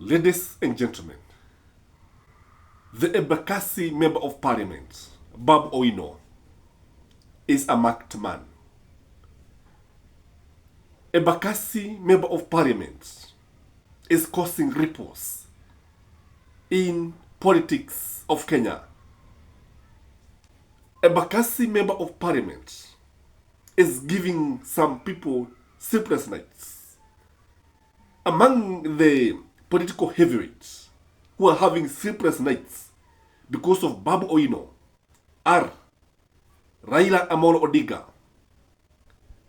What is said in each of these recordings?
Ladies and gentlemen, the Embakasi Member of Parliament, BABU OWINO, is a marked man. Embakasi Member of Parliament is causing ripples in politics of Kenya. Embakasi Member of Parliament is giving some people sleepless nights. Among the political heavyweights who are having sleepless nights because of BABU OWINO are Raila Odinga,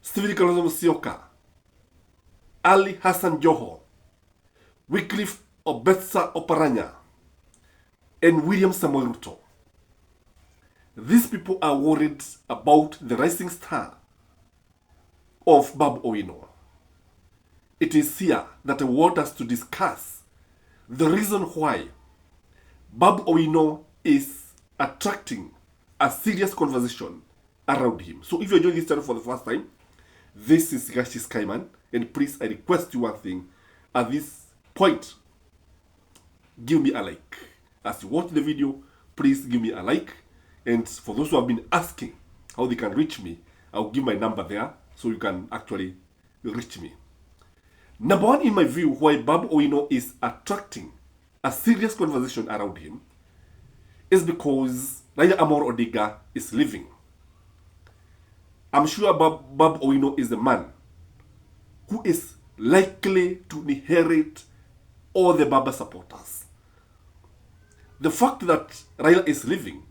Stephen Kalonzo Musyoka, Ali Hassan Joho, Wycliffe Obetsa Oparanya, and William Samoei Ruto. These people are worried about the rising star of BABU OWINO. It is here that I want us to discuss the reason why BABU OWINO is attracting a serious conversation around him. So if you're joining this channel for the first time, this is Gachie Skyman, and please, I request you one thing. At this point, give me a like. As you watch the video, please give me a like. And for those who have been asking how they can reach me, I'll give my number there so you can actually reach me. Number one, in my view, why BABU OWINO is attracting a serious conversation around him is because Raila Odinga is leaving. I'm sure BABU OWINO is the man who is likely to inherit all the Baba supporters. The fact that Raila is leaving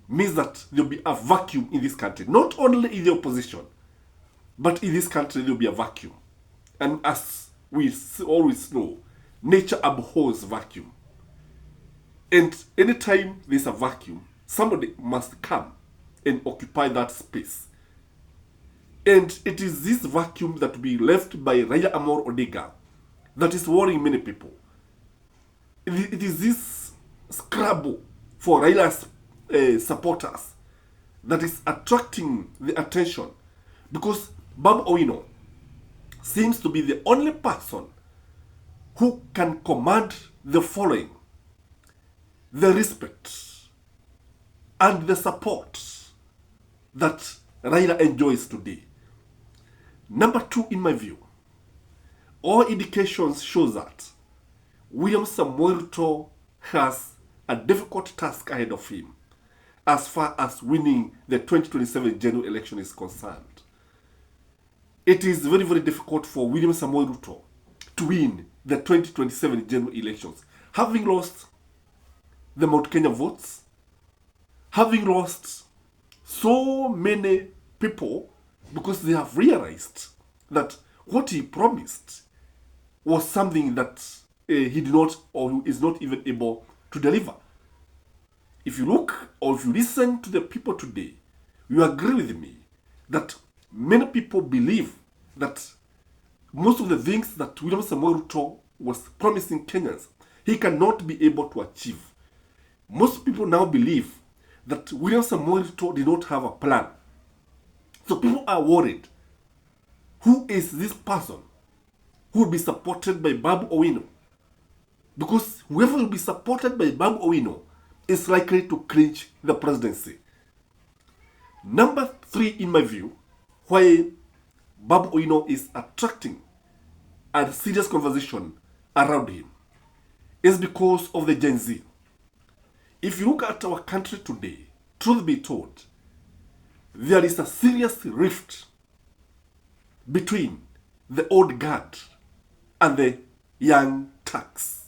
means that there will be a vacuum in this country. Not only in the opposition, but in this country there will be a vacuum. And as we always know, nature abhors vacuum. And anytime there's a vacuum, somebody must come and occupy that space. And it is this vacuum that will be left by Raila Odinga that is worrying many people. It is this scrabble for Raila's supporters that is attracting the attention, because BABU OWINO seems to be the only person who can command the following, the respect and the support that Raila enjoys today. Number two, in my view, all indications show that William Samoei Ruto has a difficult task ahead of him as far as winning the 2027 general election is concerned. It is very, very difficult for William Samoei Ruto to win the 2027 general elections, having lost the Mount Kenya votes, having lost so many people because they have realized that what he promised was something that he did not, or is not even able to deliver. If you look or if you listen to the people today, you agree with me that many people believe that most of the things that William Samoei Ruto was promising Kenyans, he cannot be able to achieve. Most people now believe that William Samoei Ruto did not have a plan. So people are worried. Who is this person who will be supported by BABU OWINO? Because whoever will be supported by BABU OWINO is likely to clinch the presidency. Number three, in my view, why BABU OWINO is attracting a serious conversation around him is because of the Gen Z. If you look at our country today, truth be told, there is a serious rift between the old guard and the young thugs.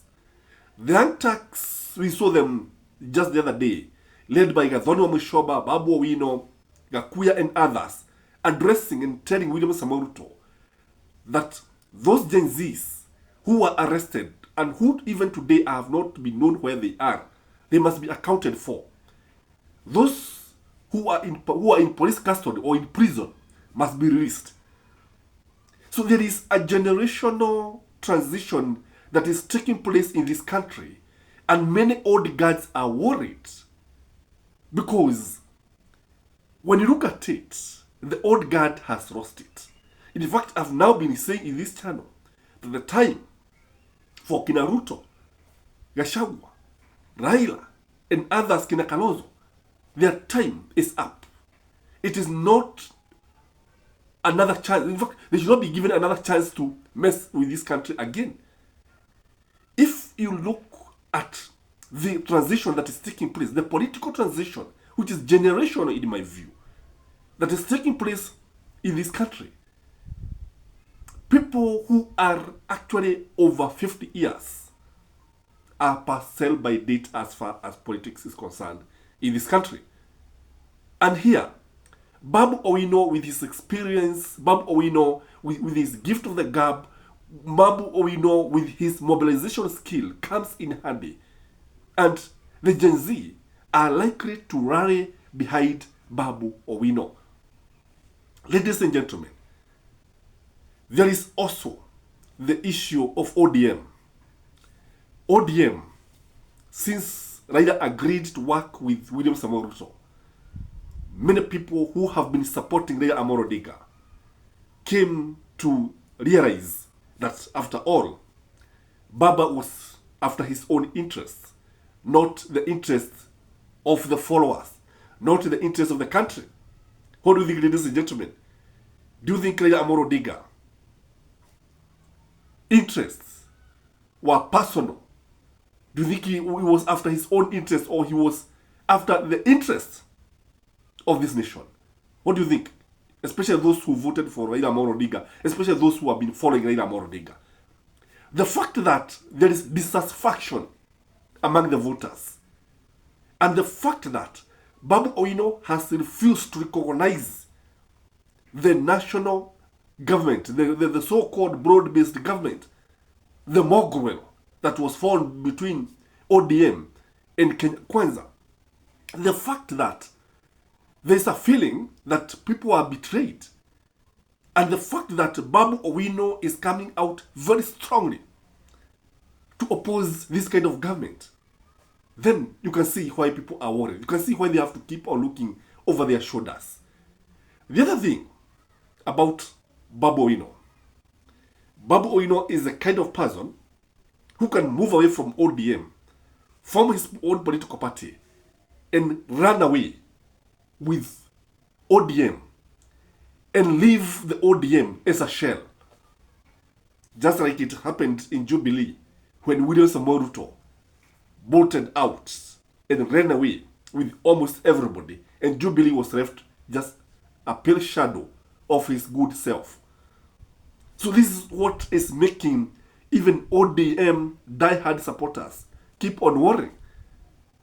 The young thugs, we saw them just the other day, led by Gathoni Musyoka, BABU OWINO, Gakuya, and others, addressing and telling William Samoei Ruto that those Gen Zs who were arrested and who even today have not been known where they are, they must be accounted for. Those who are in police custody or in prison must be released. So there is a generational transition that is taking place in this country, and many old guards are worried because when you look at it, the old guard has lost it. In fact, I've now been saying in this channel that the time for Ruto Gachagua, Raila, and others, Kina Kalonzo, their time is up. It is not another chance. In fact, they should not be given another chance to mess with this country again. If you look at the transition that is taking place, the political transition, which is generational in my view, that is taking place in this country, people who are actually over 50 years are past sell by date as far as politics is concerned in this country. And here, Babu Owino with his experience, Babu Owino with his gift of the gab, Babu Owino with his mobilization skill comes in handy. And the Gen Z are likely to rally behind Babu Owino. Ladies and gentlemen, there is also the issue of ODM. ODM, since Raila agreed to work with William Samoei Ruto, many people who have been supporting Raila Odinga came to realize that after all, Baba was after his own interests, not the interests of the followers, not the interests of the country. What do you think, ladies and gentlemen? Do you think Raila Odinga interests were personal? Do you think he was after his own interests, or he was after the interests of this nation? What do you think? Especially those who voted for Raila Odinga, especially those who have been following Raila Odinga. The fact that there is dissatisfaction among the voters, and the fact that Babu Owino has refused to recognize the national government, the so-called broad-based government, the mogul that was formed between ODM and Kwanza. The fact that there's a feeling that people are betrayed, and the fact that Babu Owino is coming out very strongly to oppose this kind of government, then you can see why people are worried. You can see why they have to keep on looking over their shoulders. The other thing about Babu Owino is the kind of person who can move away from ODM, form his own political party, and run away with ODM and leave the ODM as a shell. Just like it happened in Jubilee when William Samoei Ruto bolted out and ran away with almost everybody, and Jubilee was left just a pale shadow of his good self. So this is what is making even ODM diehard supporters keep on worrying,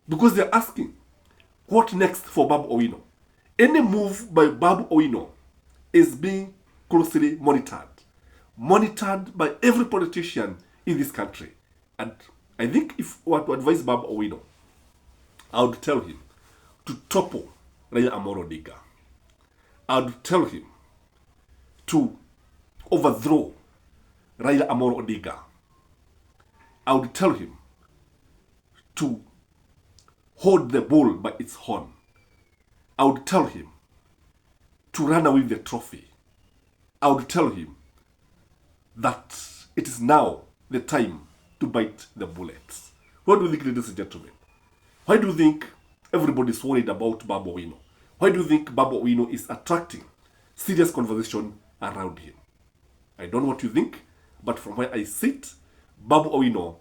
because they're asking, what next for Babu Owino? Any move by Babu Owino is being closely monitored by every politician in this country. And I think if I were to advise Babu Owino, I would tell him to topple Raila Odinga. I would tell him to overthrow Raila Odinga. I would tell him to hold the bull by its horn. I would tell him to run away with the trophy. I would tell him that it is now the time to bite the bullets. What do you think, ladies and gentlemen? Why do you think everybody is worried about Babu Owino? Why do you think Babu Owino is attracting serious conversation around him? I don't know what you think, but from where I sit, Babu Owino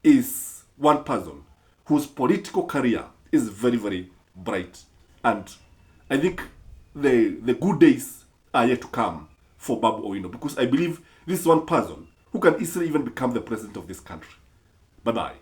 is one person whose political career is very, very bright. And I think the good days are yet to come for Babu Owino, because I believe this is one person who can easily even become the president of this country. Bye-bye.